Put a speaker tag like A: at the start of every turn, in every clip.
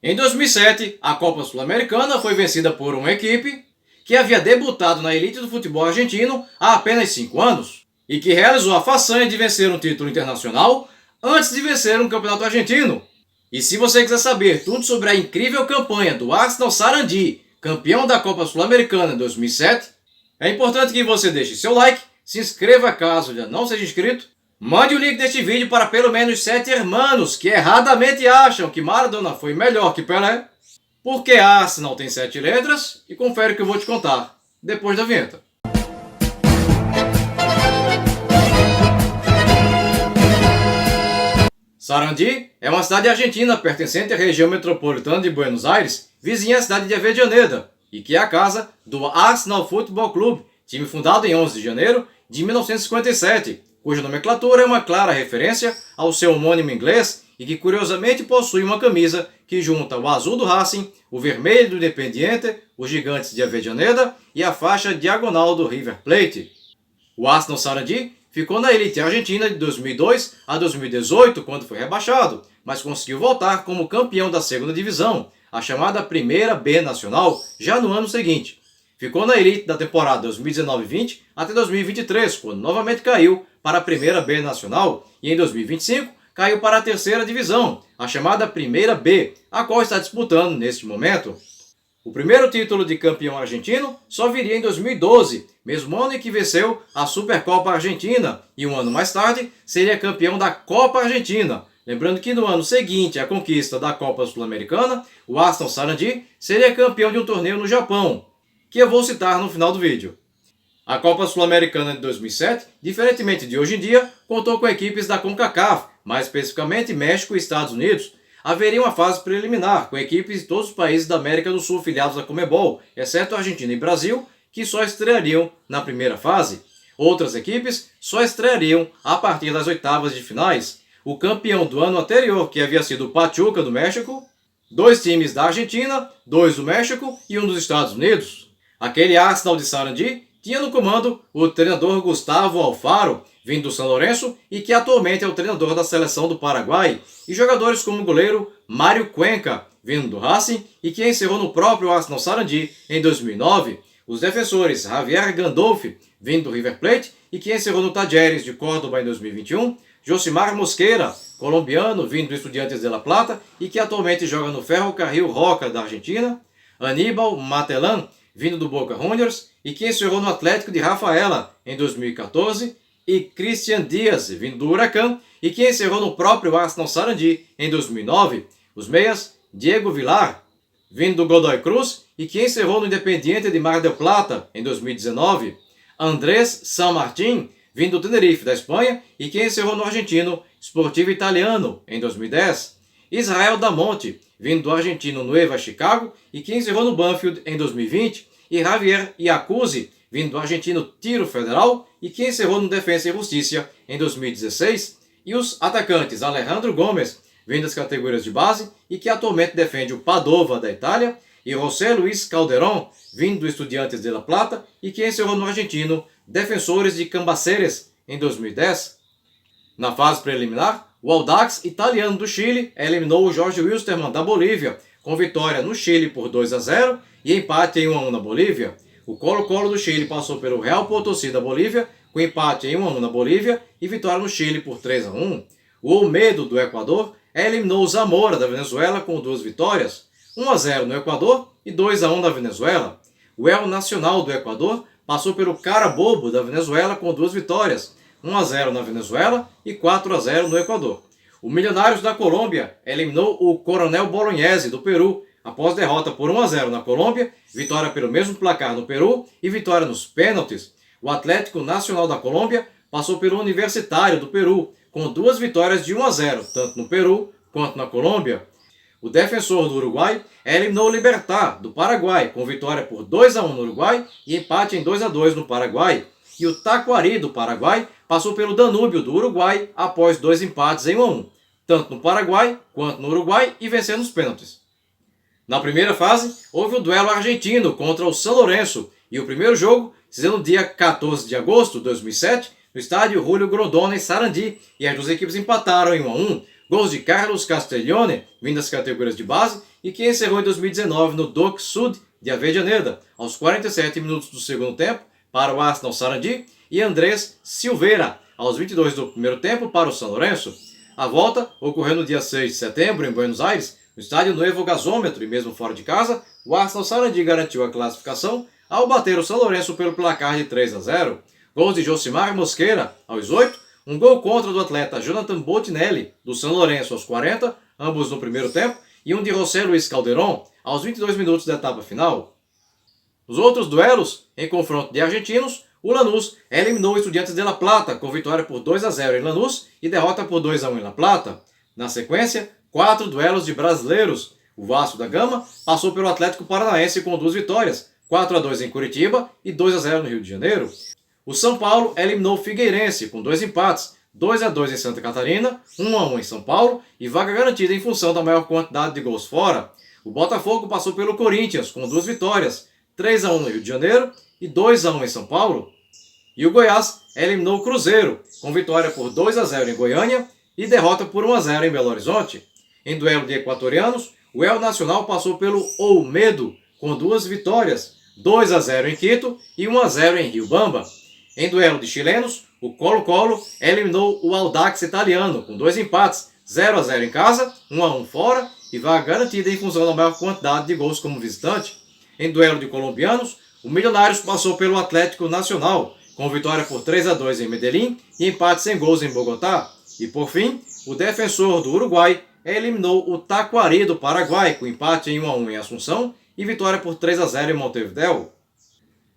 A: Em 2007, a Copa Sul-Americana foi vencida por uma equipe que havia debutado na elite do futebol argentino há apenas 5 anos e que realizou a façanha de vencer um título internacional antes de vencer um campeonato argentino. E se você quiser saber tudo sobre a incrível campanha do Arsenal Sarandi, campeão da Copa Sul-Americana em 2007, é importante que você deixe seu like, se inscreva caso ainda não seja inscrito, mande o link deste vídeo para pelo menos 7 irmãos que erradamente acham que Maradona foi melhor que Pelé, porque Arsenal tem 7 letras, e confere o que eu vou te contar depois da vinheta. Sarandi é uma cidade argentina pertencente à região metropolitana de Buenos Aires, vizinha à cidade de Avellaneda, e que é a casa do Arsenal Football Club, time fundado em 11 de janeiro de 1957, cuja nomenclatura é uma clara referência ao seu homônimo inglês e que curiosamente possui uma camisa que junta o azul do Racing, o vermelho do Independiente, os gigantes de Avellaneda e a faixa diagonal do River Plate. O Arsenal Sarandi ficou na elite argentina de 2002 a 2018, quando foi rebaixado, mas conseguiu voltar como campeão da segunda divisão, a chamada Primeira B Nacional, já no ano seguinte. Ficou na elite da temporada 2019-20 até 2023, quando novamente caiu para a Primeira B Nacional, e em 2025 caiu para a Terceira Divisão, a chamada Primeira B, a qual está disputando neste momento. O primeiro título de campeão argentino só viria em 2012, mesmo ano em que venceu a Supercopa Argentina, e um ano mais tarde seria campeão da Copa Argentina. Lembrando que no ano seguinte à conquista da Copa Sul-Americana, o Arsenal Sarandi seria campeão de um torneio no Japão, que eu vou citar no final do vídeo. A Copa Sul-Americana de 2007, diferentemente de hoje em dia, contou com equipes da CONCACAF, mais especificamente México e Estados Unidos. Haveria uma fase preliminar, com equipes de todos os países da América do Sul filiados à Conmebol, exceto Argentina e Brasil, que só estreariam na primeira fase. Outras equipes só estreariam a partir das oitavas de finais. O campeão do ano anterior, que havia sido o Pachuca do México, 2 times da Argentina, 2 do México e 1 dos Estados Unidos. Aquele Arsenal de Sarandi tinha no comando o treinador Gustavo Alfaro, vindo do São Lourenço e que atualmente é o treinador da seleção do Paraguai, e jogadores como o goleiro Mário Cuenca, vindo do Racing e que encerrou no próprio Arsenal Sarandi em 2009, os defensores Javier Gandolfi, vindo do River Plate e que encerrou no Talleres de Córdoba em 2021, Josimar Mosquera, colombiano, vindo do Estudiantes de La Plata e que atualmente joga no Ferrocarril Roca da Argentina, Aníbal Matelan, vindo do Boca Juniors e que encerrou no Atlético de Rafaela em 2014, e Christian Dias, vindo do Huracán e que encerrou no próprio Arsenal Sarandi em 2009, os meias Diego Villar, vindo do Godoy Cruz e que encerrou no Independiente de Mar del Plata em 2019, Andrés San Martín, vindo do Tenerife da Espanha e que encerrou no argentino Sportivo Italiano em 2010, Israel Damonte, vindo do argentino Nueva Chicago e que encerrou no Banfield em 2020, e Javier Iacuzzi, vindo do argentino Tiro Federal e que encerrou no Defensa e Justiça em 2016, e os atacantes Alejandro Gomes, vindo das categorias de base e que atualmente defende o Padova da Itália, e José Luis Calderón, vindo do Estudiantes de La Plata e que encerrou no argentino Defensores de Cambaceres em 2010. Na fase preliminar, o Audax italiano do Chile eliminou o Jorge Wilstermann da Bolívia, com vitória no Chile por 2-0 e empate em 1-1 na Bolívia. O Colo-Colo do Chile passou pelo Real Potosí da Bolívia, com empate em 1-1 na Bolívia e vitória no Chile por 3-1. O Olmedo do Equador eliminou o Zamora da Venezuela com 2 vitórias, 1-0 no Equador e 2-1 na Venezuela. O El Nacional do Equador passou pelo Carabobo da Venezuela com 2 vitórias, 1-0 na Venezuela e 4-0 no Equador. O Milionários da Colômbia eliminou o Coronel Bolognese do Peru, após derrota por 1-0 na Colômbia, vitória pelo mesmo placar no Peru e vitória nos pênaltis. O Atlético Nacional da Colômbia passou pelo Universitário do Peru, com 2 vitórias de 1-0, tanto no Peru quanto na Colômbia. O Defensor do Uruguai eliminou o Libertad do Paraguai, com vitória por 2-1 no Uruguai e empate em 2-2 no Paraguai. E o Taquari do Paraguai passou pelo Danúbio do Uruguai após 2 empates em 1-1, tanto no Paraguai quanto no Uruguai, e vencendo os pênaltis. Na primeira fase, houve o duelo argentino contra o São Lourenço, e o primeiro jogo se deu no dia 14 de agosto de 2007, no estádio Julio Grondona, em Sarandi, e as duas equipes empataram em 1-1. gols de Carlos Castiglione, vindo das categorias de base, e que encerrou em 2019 no Duc Sud de Avellaneda, aos 47 minutos do segundo tempo, para o Arsenal Sarandi, e Andrés Silveira, aos 22 do primeiro tempo, para o São Lourenço. A volta ocorreu no dia 6 de setembro, em Buenos Aires, no estádio Nuevo Gasômetro, e mesmo fora de casa, o Arsenal Sarandi garantiu a classificação ao bater o São Lourenço pelo placar de 3-0. Gols de Josimar Mosqueira, aos 8, um gol contra do atleta Jonathan Botinelli, do São Lourenço, aos 40, ambos no primeiro tempo, e um de José Luis Calderón, aos 22 minutos da etapa final. Nos outros duelos, em confronto de argentinos, o Lanús eliminou o Estudiantes de La Plata, com vitória por 2-0 em Lanús e derrota por 2-1 em La Plata. Na sequência, 4 duelos de brasileiros. O Vasco da Gama passou pelo Atlético Paranaense com 2 vitórias, 4-2 em Curitiba e 2-0 no Rio de Janeiro. O São Paulo eliminou o Figueirense com 2 empates, 2-2 em Santa Catarina, 1-1 em São Paulo e vaga garantida em função da maior quantidade de gols fora. O Botafogo passou pelo Corinthians com 2 vitórias, 3-1 no Rio de Janeiro e 2-1 em São Paulo. E o Goiás eliminou o Cruzeiro, com vitória por 2-0 em Goiânia e derrota por 1-0 em Belo Horizonte. Em duelo de equatorianos, o El Nacional passou pelo Olmedo, com 2 vitórias, 2-0 em Quito e 1-0 em Riobamba. Em duelo de chilenos, o Colo-Colo eliminou o Audax Italiano, com 2 empates, 0-0 em casa, 1-1 fora e vaga garantida em função da maior quantidade de gols como visitante. Em duelo de colombianos, o Milionários passou pelo Atlético Nacional, com vitória por 3-2 em Medellín e empate sem gols em Bogotá. E por fim, o Defensor do Uruguai eliminou o Taquari do Paraguai, com empate em 1-1 em Assunção e vitória por 3-0 em Montevidéu.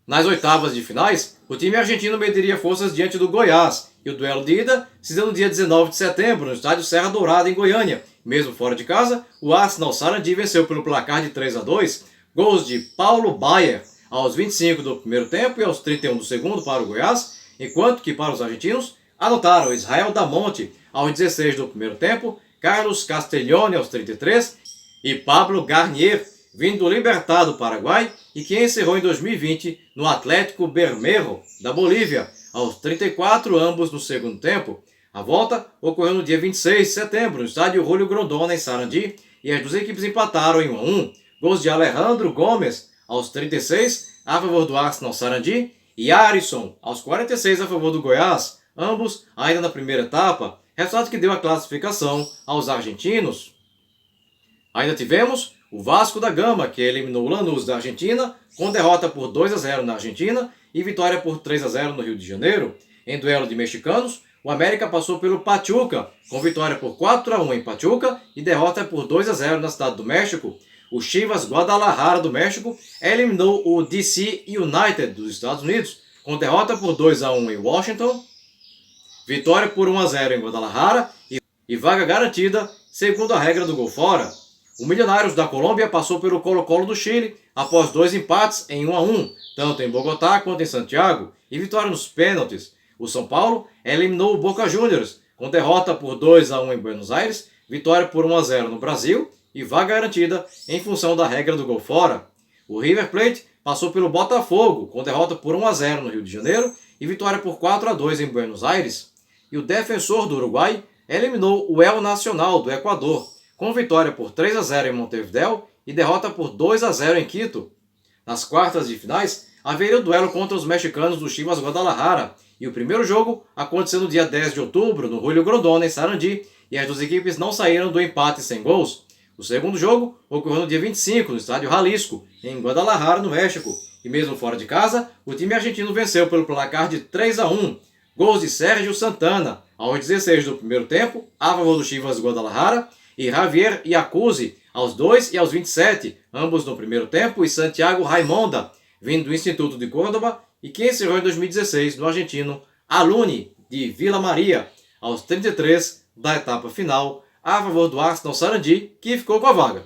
A: Nas oitavas de finais, o time argentino mediria forças diante do Goiás, e o duelo de ida se deu no dia 19 de setembro, no estádio Serra Dourada, em Goiânia. Mesmo fora de casa, o Arsenal Sarandi venceu pelo placar de 3-2, gols de Paulo Baier aos 25 do primeiro tempo e aos 31 do segundo para o Goiás, enquanto que para os argentinos anotaram Israel Damonte aos 16 do primeiro tempo, Carlos Castiglione aos 33 e Pablo Garnier, vindo do Libertad do Paraguai e que encerrou em 2020 no Atlético Bermejo da Bolívia, aos 34, ambos no segundo tempo. A volta ocorreu no dia 26 de setembro, no estádio Julio Grondona, em Sarandi, e as duas equipes empataram em 1-1. Gols de Alejandro Gomes aos 36, a favor do Arsenal Sarandi, e Arisson aos 46, a favor do Goiás, ambos ainda na primeira etapa, resultado que deu a classificação aos argentinos. Ainda tivemos o Vasco da Gama, que eliminou o Lanús da Argentina, com derrota por 2-0 na Argentina e vitória por 3-0 no Rio de Janeiro. Em duelo de mexicanos, o América passou pelo Pachuca, com vitória por 4-1 em Pachuca e derrota por 2-0 na Cidade do México. O Chivas Guadalajara do México eliminou o DC United dos Estados Unidos, com derrota por 2-1 em Washington, vitória por 1-0 em Guadalajara e vaga garantida segundo a regra do gol fora. O Milionários da Colômbia passou pelo Colo-Colo do Chile após 2 empates em 1-1, tanto em Bogotá quanto em Santiago, e vitória nos pênaltis. O São Paulo eliminou o Boca Juniors, com derrota por 2-1 em Buenos Aires, vitória por 1-0 no Brasil e vaga garantida em função da regra do gol fora. O River Plate passou pelo Botafogo, com derrota por 1-0 no Rio de Janeiro e vitória por 4-2 em Buenos Aires. E o Defensor do Uruguai eliminou o El Nacional do Equador, com vitória por 3-0 em Montevidéu e derrota por 2-0 em Quito. Nas quartas de finais, haveria o duelo contra os mexicanos do Chivas Guadalajara, e o primeiro jogo aconteceu no dia 10 de outubro, no Julio Grondona, em Sarandi, e as duas equipes não saíram do empate sem gols. O segundo jogo ocorreu no dia 25, no estádio Jalisco, em Guadalajara, no México, e mesmo fora de casa, o time argentino venceu pelo placar de 3-1, gols de Sérgio Santana, aos 16 do primeiro tempo, a favor do Chivas Guadalajara, e Javier Iacuzzi aos 2 e aos 27, ambos no primeiro tempo, e Santiago Raimonda, vindo do Instituto de Córdoba, e que encerrou em 2016 no argentino Aluni, de Vila Maria, aos 33 da etapa final, a favor do Arsenal Sarandi, que ficou com a vaga.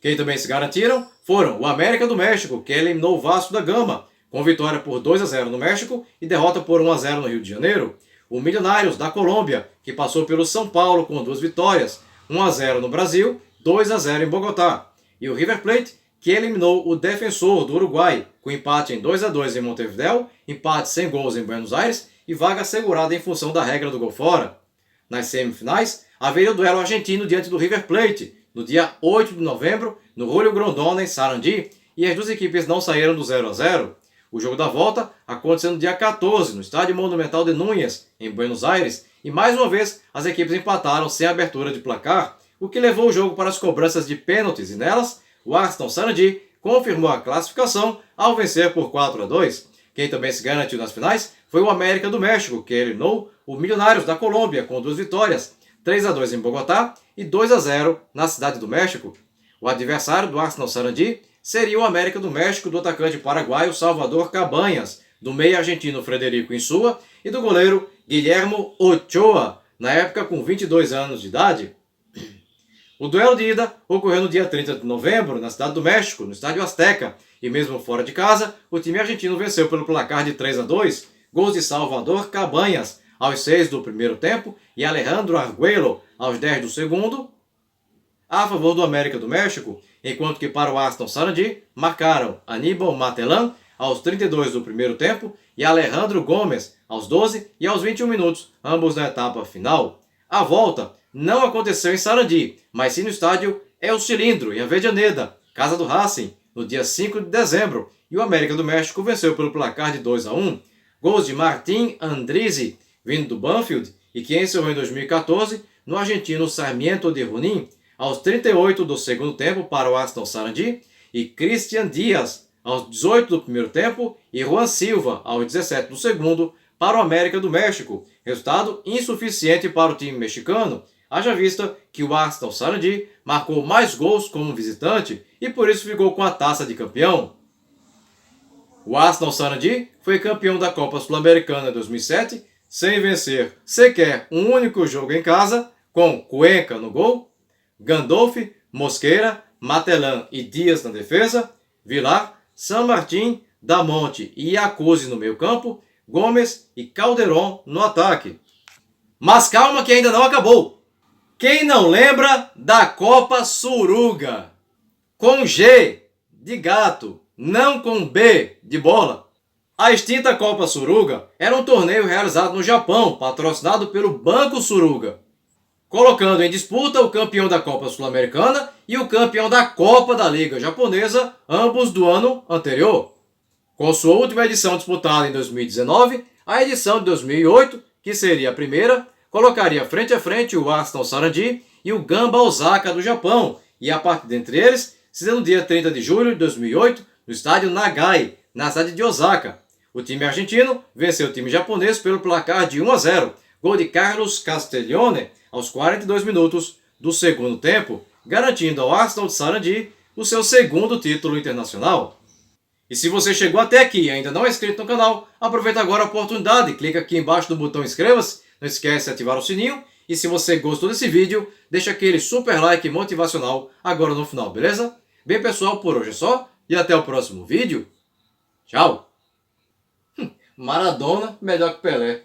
A: Quem também se garantiram foram o América do México, que eliminou o Vasco da Gama, com vitória por 2-0 no México e derrota por 1-0 no Rio de Janeiro. O Milionários da Colômbia, que passou pelo São Paulo com 2 vitórias, 1-0 no Brasil, 2-0 em Bogotá. E o River Plate, que eliminou o Defensor do Uruguai, com empate em 2-2 em Montevidéu, empate sem gols em Buenos Aires e vaga assegurada em função da regra do gol fora. Nas semifinais, haveria o duelo argentino diante do River Plate, no dia 8 de novembro, no Julio Grondona, em Sarandi, e as duas equipes não saíram do 0 a 0. O jogo da volta aconteceu no dia 14, no Estádio Monumental de Núñez, em Buenos Aires, e mais uma vez as equipes empataram sem abertura de placar, o que levou o jogo para as cobranças de pênaltis, e nelas, o Arsenal Sarandi confirmou a classificação ao vencer por 4 a 2. Quem também se garantiu nas finais foi o América do México, que eliminou o Milionários da Colômbia com 2 vitórias, 3 a 2 em Bogotá e 2 a 0 na Cidade do México. O adversário do Arsenal Sarandi seria o América do México do atacante paraguaio Salvador Cabanhas, do meia argentino Frederico Insúa e do goleiro Guillermo Ochoa, na época com 22 anos de idade. O duelo de ida ocorreu no dia 30 de novembro, na Cidade do México, no Estádio Azteca, e mesmo fora de casa, o time argentino venceu pelo placar de 3 a 2, gols de Salvador Cabanhas aos 6 do primeiro tempo e Alejandro Arguello aos 10 do segundo, a favor do América do México, enquanto que para o Arsenal Sarandi marcaram Aníbal Matelan aos 32 do primeiro tempo e Alejandro Gomes aos 12 e aos 21 minutos, ambos na etapa final. A volta não aconteceu em Sarandi, mas sim no estádio El Cilindro, em Avellaneda, casa do Racing, no dia 5 de dezembro, e o América do México venceu pelo placar de 2 a 1. Gols de Martín Andrizzi, vindo do Banfield, e que encerrou em 2014 no argentino Sarmiento de Junín, aos 38 do segundo tempo para o Arsenal Sarandi, e Cristian Dias, aos 18 do primeiro tempo, e Juan Silva, aos 17 do segundo, para o América do México, resultado insuficiente para o time mexicano, haja vista que o Arsenal Sarandi marcou mais gols como visitante e por isso ficou com a taça de campeão. O Arsenal Sarandi foi campeão da Copa Sul-Americana em 2007, sem vencer sequer um único jogo em casa, com Cuenca no gol, Gandolfi, Mosquera, Matelan e Dias na defesa, Vilar, San Martín, Damonte e Iacuzzi no meio campo, Gomes e Calderon no ataque. Mas calma que ainda não acabou! Quem não lembra da Copa Suruga? Com G de gato, não com B de bola. A extinta Copa Suruga era um torneio realizado no Japão, patrocinado pelo Banco Suruga, colocando em disputa o campeão da Copa Sul-Americana e o campeão da Copa da Liga Japonesa, ambos do ano anterior. Com sua última edição disputada em 2019, a edição de 2008, que seria a primeira, colocaria frente a frente o Arsenal Sarandi e o Gamba Osaka do Japão, e a partida entre eles seria no dia 30 de julho de 2008, no estádio Nagai, na cidade de Osaka. O time argentino venceu o time japonês pelo placar de 1 a 0, gol de Carlos Castiglione aos 42 minutos do segundo tempo, garantindo ao Arsenal de Sarandi o seu segundo título internacional. E se você chegou até aqui e ainda não é inscrito no canal, aproveita agora a oportunidade, clica aqui embaixo no botão inscreva-se, não esquece de ativar o sininho, e se você gostou desse vídeo, deixa aquele super like motivacional agora no final, beleza? Bem pessoal, por hoje é só, e até o próximo vídeo. Tchau! Maradona melhor que Pelé.